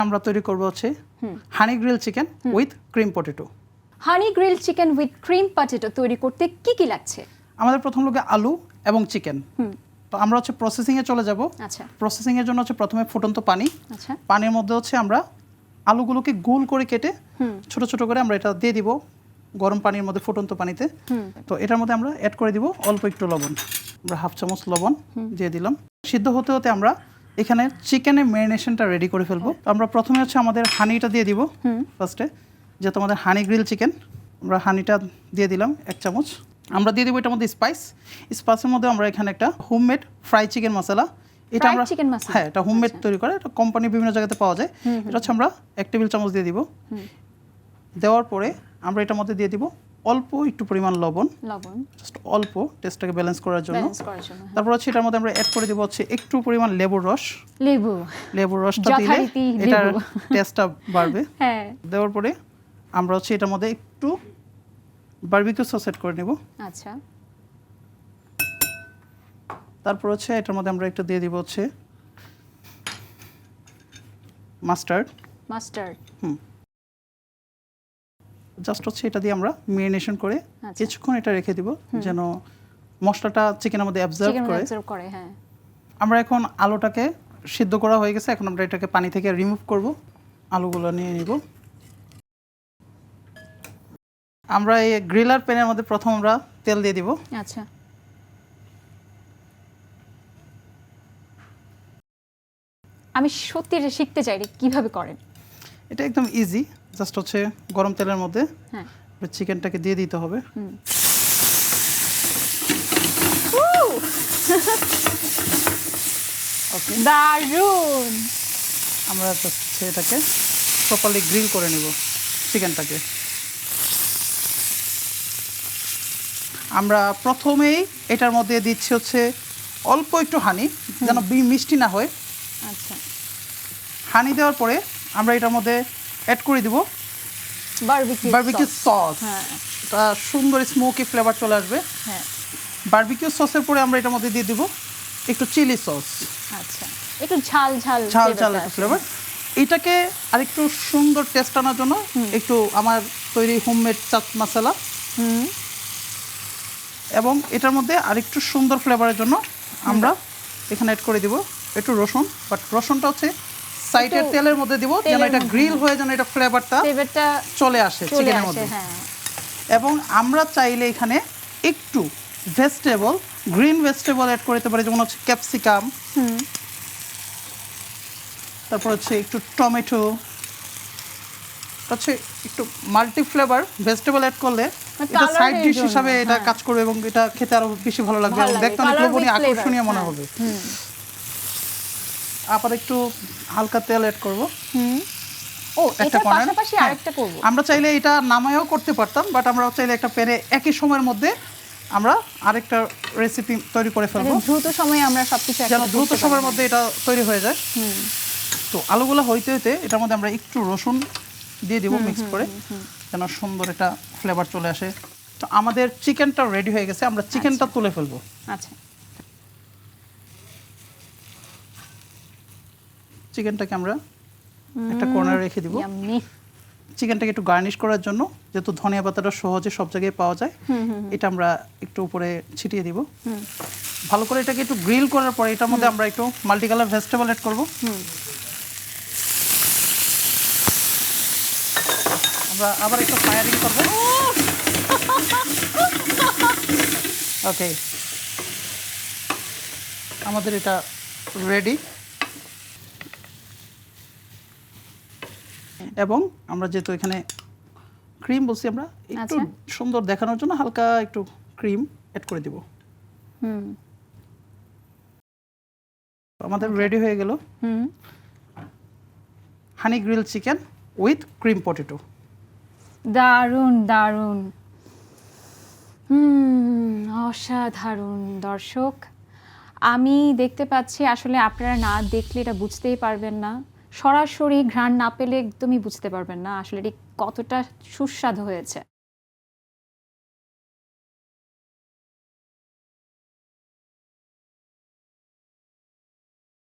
আমরা তৈরি করব হচ্ছে honey grill chicken with cream potato. Honey grill chicken with cream potato তৈরি করতে কি কি লাগছে? আমাদের প্রথম লোকে আলু এবং চিকেন। তো আমরা হচ্ছে প্রসেসিংয়ে চলে যাব। আচ্ছা। প্রসেসিংয়ের জন্য হচ্ছে প্রথমে ফুটন্ত পানি। আচ্ছা। পানির মধ্যে হচ্ছে আমরা আলুগুলোকে গোল করে কেটে ছোট ছোট করে আমরা এটা দিয়ে দিব গরম পানির মধ্যে, ফুটন্ত পানিতে। তো এটার মধ্যে আমরা অ্যাড করে দিব অল্প একটু লবণ। আমরা হাফ চামচ লবণ দিয়ে দিলাম। সিদ্ধ হতে হতে আমরা এখানে চিকেনের ম্যারিনেশনটা রেডি করে ফেলবো। আমরা প্রথমে হচ্ছে আমাদের হানিটা দিয়ে দিব ফার্স্টে, যেহেতু আমাদের হানি গ্রিল চিকেন। আমরা হানিটা দিয়ে দিলাম 1 চামচ। আমরা দিয়ে দিব এটার মধ্যে স্পাইসের মধ্যে আমরা এখানে একটা হোমমেড ফ্রাই চিকেন মশলা, এটা আমরা হ্যাঁ এটা হোমমেড তৈরি করে, এটা কোম্পানির বিভিন্ন জায়গাতে পাওয়া যায়। এটা হচ্ছে আমরা 1 টেবিল চামচ দিয়ে দিব। দেওয়ার পরে আমরা এটার মধ্যে দিয়ে দিব অল্প একটু পরিমাণ লবণ, জাস্ট অল্প, টেস্টটাকে ব্যালেন্স করার জন্য। তারপর হচ্ছে এটার মধ্যে আমরা অ্যাড করে দিব হচ্ছে একটু পরিমাণ লেবুর রস। লেবুর রসটা দিলে এটার টেস্টটা বাড়বে। হ্যাঁ। দেওয়ার পরে আমরা হচ্ছে এটার মধ্যে একটু বারবিকিউ সস অ্যাড করে নেব। আচ্ছা। তারপর হচ্ছে এটার মধ্যে আমরা একটু দিয়ে দিব হচ্ছে মাস্টার্ড। জাস্ট হচ্ছে এটা দিয়ে আমরা ম্যারিনেশন করে কিছুক্ষণ এটা রেখে দিব যেন মশলাটা চিকেনের মধ্যে অ্যাবজর্ব করে। হ্যাঁ। আমরা এখন আলুটাকে সিদ্ধ করা হয়ে গেছে, এখন আমরা এটাকে পানি থেকে রিমুভ করব। আলুগুলো নিয়ে নিব। আমরা এই গ্রিলার প্যানের মধ্যে প্রথম আমরা তেল দিয়ে দিব। আচ্ছা। আমি সত্যি শিখতে চাই কিভাবে করেন। এটা একদম ইজি, জাস্ট হচ্ছে গরম তেলের মধ্যে চিকেনটাকে দিয়ে দিতে হবে। দারুণ। আমরা এটাকে প্রপারলি গ্রিল করে নেব চিকেনটাকে। আমরা প্রথমেই এটার মধ্যে দিচ্ছি হচ্ছে অল্প একটু হানি, যেন মিষ্টি না হয়। আচ্ছা। হানি দেওয়ার পরে আমরা এটার মধ্যে অ্যাড করে দিব বারবিকিউ সস। এটা সুন্দর স্মোকি ফ্লেভার চলে আসবে। হ্যাঁ। বারবিকিউ সসের পরে আমরা এটার মধ্যে দিয়ে দিব একটু চিলি সস। আচ্ছা। একটু ঝাল একটা ফ্লেভার। এটাকে আরেকটু সুন্দর টেস্ট আনার জন্য একটু আমার তৈরি হোমমেড চাট মশলা, এবং এটার মধ্যে আরেকটু সুন্দর ফ্লেভারের জন্য আমরা এখানে অ্যাড করে দিব একটু রসুন। বাট রসুনটা হচ্ছে সাইডের তেলের মধ্যে দিব যেন এটা গ্রিল হয়ে যেন এটা ফ্লেভারটা চলে আসে চিকেনের মধ্যে। এবং আমরা চাইলে এখানে একটু ভেজিটেবল, গ্রিন ভেজিটেবল অ্যাড করতে পারি, যেমন হচ্ছে ক্যাপসিকাম, তারপর হচ্ছে একটু টমেটো, হচ্ছে একটু মাল্টি ফ্লেভার ভেজিটেবল অ্যাড করলে এটা সাইড ডিশ হিসাবে এটা কাজ করবে এবং এটা খেতে আরো বেশি ভালো লাগবে এবং দেখতে অনেক লোভনীয় আকর্ষণীয় মনে হবে। আবার একটু হালকা তেল অ্যাড করব। আমরা চাইলে এটা নামায়ও করতে পারতাম, বাট আমরা চাইলে একটা প্যানে একই সময়ের মধ্যে আমরা আরেকটা রেসিপি তৈরি করে ফেলবো। দ্রুত সময়ে আমরা সবকিছু দ্রুত সময়ের মধ্যে এটা তৈরি হয়ে যায়। তো আলুগুলো হইতে হইতে এটার মধ্যে আমরা একটু রসুন দিয়ে দিব মিক্স করে, যেন সুন্দর একটা ফ্লেভার চলে আসে। তো আমাদের চিকেনটা রেডি হয়ে গেছে, আমরা চিকেনটা তুলে ফেলবো। আচ্ছা। চিকেনটাকে আমরা একটা কর্নারে রেখে দিব। চিকেনটাকে একটু গার্নিশ করার জন্য, যেহেতু ধনিয়া পাতাটা সহজে সব জায়গায় পাওয়া যায়, এটা আমরা একটু উপরে ছিটিয়ে দিব। ভালো করে এটাকে একটু গ্রিল করার পরে এটার মধ্যে আমরা একটু মাল্টি কালার ভেজিটেবল অ্যাড করব। আমরা আবার একটু ফায়ারিং করব। ওকে, আমাদের এটা রেডি। এবং আমরা যেহেতু এখানে ক্রিম বলছি, আমরা একটু সুন্দর দেখানোর জন্য হালকা একটু ক্রিম অ্যাড করে দিব। আমাদের রেডি হয়ে গেল honey grill chicken with cream potato. দারুণ দারুণ, অসাধারণ। দর্শক, আমি দেখতে পাচ্ছি, আসলে আপনারা না দেখলে এটা বুঝতেই পারবেন না, সরাসরি ঘ্রাণ না পেলে একদমই বুঝতে পারবেন না আসলে এটি কতটা সুস্বাদু হয়েছে।